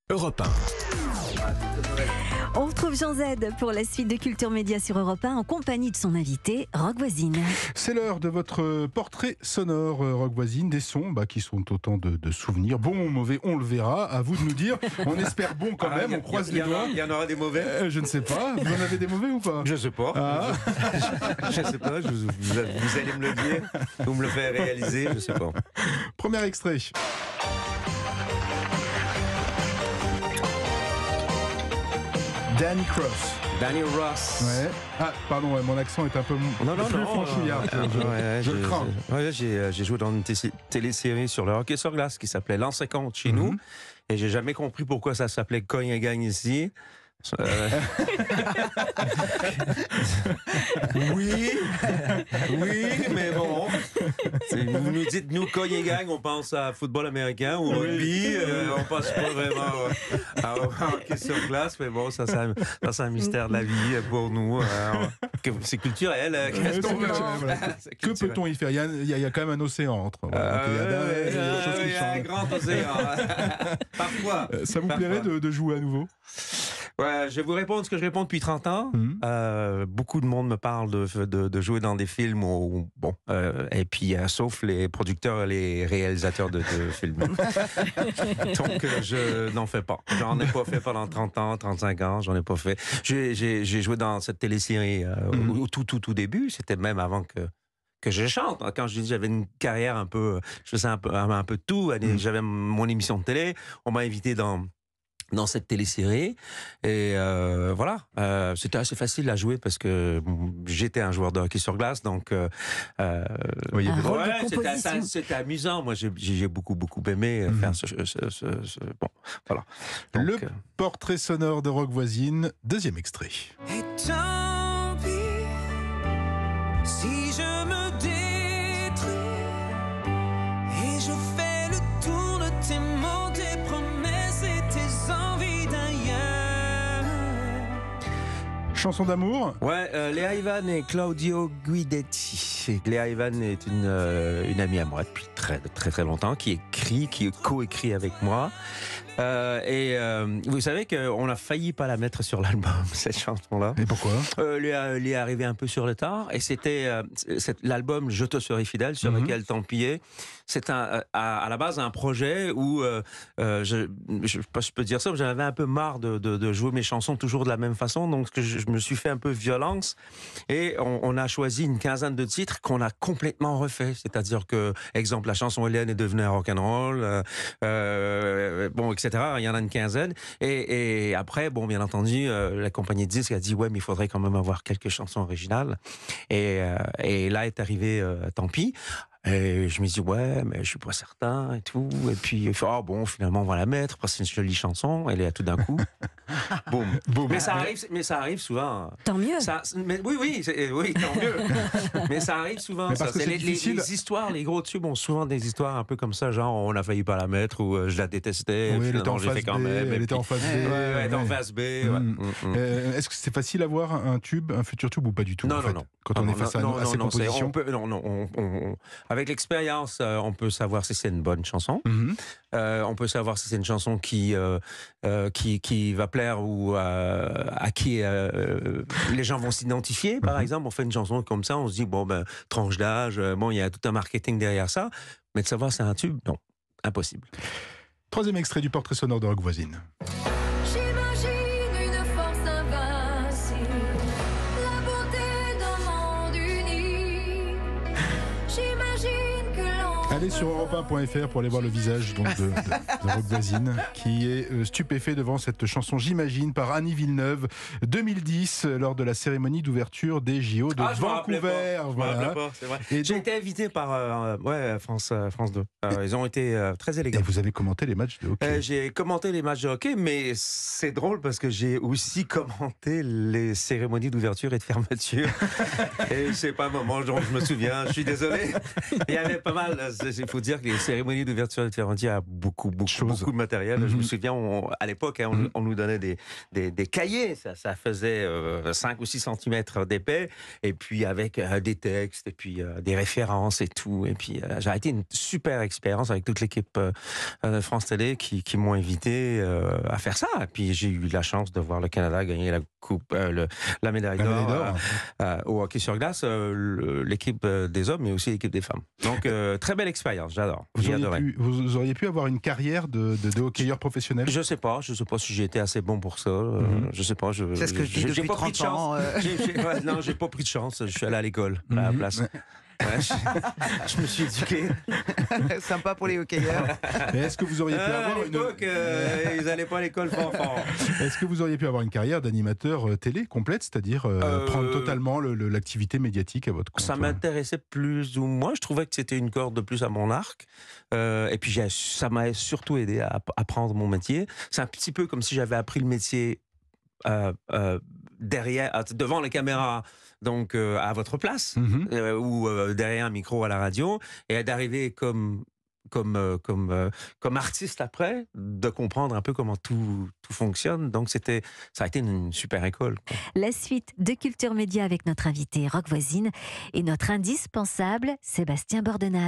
Europe 1. On retrouve Jean Z pour la suite de Culture Média sur Europe 1 en compagnie de son invité, Rock Voisine. C'est l'heure de votre portrait sonore, Rock Voisine, des sons qui sont autant de souvenirs. Bon ou mauvais, on le verra. À vous de nous dire. On espère bon quand même, on croise les doigts. Il y en aura des mauvais. Je ne sais pas. Vous en avez des mauvais ou pas? Je sais pas. Ah. Je sais pas. Vous allez me le dire. Vous me le faites réaliser. Je sais pas. Premier extrait. Danny Cross. Danny Ross. Ouais. Ah, pardon, mon accent est un peu plus franchouillard. Je le crains. J'ai joué dans une télésérie sur le hockey sur glace qui s'appelait L'an 50 chez nous. Et j'ai jamais compris pourquoi ça s'appelait Cogne et gagne ici. Oui, mais bon. Vous nous dites, nous, Cogne et gagne, on pense à football américain ou rugby. On pense pas vraiment à hockey sur glace, mais bon, ça c'est un mystère de la vie pour nous. C'est culturel. Qu'est-ce qu'on veut? Que peut-on y faire? Il y a quand même un océan entre. Il y a un grand océan. Parfois. Ça vous plairait de jouer à nouveau? Ouais, je vais vous répondre ce que je réponds depuis 30 ans. Beaucoup de monde me parle de jouer dans des films et puis sauf les producteurs et les réalisateurs de films. Donc je n'en fais pas. J'en ai pas fait pendant 30 ans, 35 ans, j'en ai pas fait. J'ai joué dans cette télésérie au tout début, c'était même avant que je chante. Quand je dis j'avais une carrière un peu, je faisais un peu de tout. J'avais mon émission de télé, on m'a invité dans cette télésérie et voilà, c'était assez facile à jouer parce que j'étais un joueur de hockey sur glace, donc c'était amusant. Moi j'ai beaucoup aimé faire bon, voilà. Donc, le portrait sonore de Rock Voisine, deuxième extrait. Et tant pis si je me détruis et je fais le tour de tes mots, tes promesses et tes envies d'ailleurs. Chanson d'amour. Ouais, Léa Ivan et Claudio Guidetti. Léa Ivan est une amie à moi depuis très longtemps, qui co-écrit avec moi. Vous savez qu'on a failli pas la mettre sur l'album, cette chanson-là. Et pourquoi? Léa est arrivée un peu sur le tard, et c'était l'album Je te serai fidèle, sur lequel Tant pis est. C'est à la base un projet où je peux dire ça, j'en avais un peu marre de jouer mes chansons toujours de la même façon, donc je me suis fait un peu violence, et on a choisi une quinzaine de titres qu'on a complètement refait. C'est-à-dire que, exemple, la chanson Hélène est devenue un rock'n'roll, etc. Il y en a une quinzaine. Et après, bien entendu, la compagnie de disques a dit ouais, mais il faudrait quand même avoir quelques chansons originales. Et là est arrivé Tant pis. Et je me dis ouais, mais je suis pas certain et tout. Et puis finalement on va la mettre parce que c'est une jolie chanson. Elle est tout d'un coup, boum. Mais ça arrive souvent. Tant mieux. Oui, tant mieux. Mais ça arrive souvent. Les histoires, les gros tubes ont souvent des histoires un peu comme ça, genre on a failli pas la mettre ou je la détestais. Oui, elle était en phase B. Elle était en phase B. Elle était en phase B. Est-ce que c'est facile à voir un futur tube ou pas du tout? Non. Quand on est face à ces compositions. Avec l'expérience, on peut savoir si c'est une bonne chanson. On peut savoir si c'est une chanson qui va plaire ou à qui les gens vont s'identifier. Par exemple, on fait une chanson comme ça, on se dit tranche d'âge, il y a tout un marketing derrière ça. Mais de savoir si c'est un tube, non, impossible. Troisième extrait du portrait sonore de Rock Voisine. Allez sur europe1.fr pour aller voir le visage de Rock Voisine qui est stupéfait devant cette chanson J'imagine par Annie Villeneuve 2010 lors de la cérémonie d'ouverture des JO de Vancouver. Voilà. J'ai été invité par France 2. Ils ont été très élégants. Et vous avez commenté les matchs de hockey? J'ai commenté les matchs de hockey, mais c'est drôle parce que j'ai aussi commenté les cérémonies d'ouverture et de fermeture. Et c'est pas un moment dont je me souviens. Je suis désolé. Il y avait pas mal. il faut dire que les cérémonies d'ouverture de Ferranti a beaucoup de matériel. Je me souviens, à l'époque, on nous donnait des cahiers. Ça faisait 5 ou 6 centimètres d'épais. Et puis avec des textes, et puis des références et tout. Et puis j'ai été une super expérience avec toute l'équipe de France Télé qui m'ont invité à faire ça. Et puis j'ai eu la chance de voir le Canada gagner la coupe, la médaille d'or au hockey sur glace, l'équipe des hommes, mais aussi l'équipe des femmes. Donc très belle expérience, j'adore. Vous auriez pu avoir une carrière de hockeyeur professionnel? Je sais pas si j'ai été assez bon pour ça. Je sais pas. C'est ce que je dis depuis 30 ans. Non, j'ai pas pris de chance. Je suis allé à l'école à la place. Ouais, je me suis éduqué. Sympa pour les hockeyeurs. Mais est-ce que vous auriez pu avoir à l'époque, ils n'allaient pas à l'école fort. Est-ce que vous auriez pu avoir une carrière d'animateur télé complète, c'est-à-dire prendre totalement l'activité médiatique à votre compte? Ça m'intéressait plus ou moins. Je trouvais que c'était une corde de plus à mon arc. Et puis ça m'a surtout aidé à apprendre mon métier. C'est un petit peu comme si j'avais appris le métier devant les caméras, donc à votre place, ou derrière un micro à la radio, et d'arriver comme artiste après, de comprendre un peu comment tout fonctionne. Donc ça a été une super école, quoi. La suite de Culture Média avec notre invité Rock Voisine et notre indispensable Sébastien Bordenave.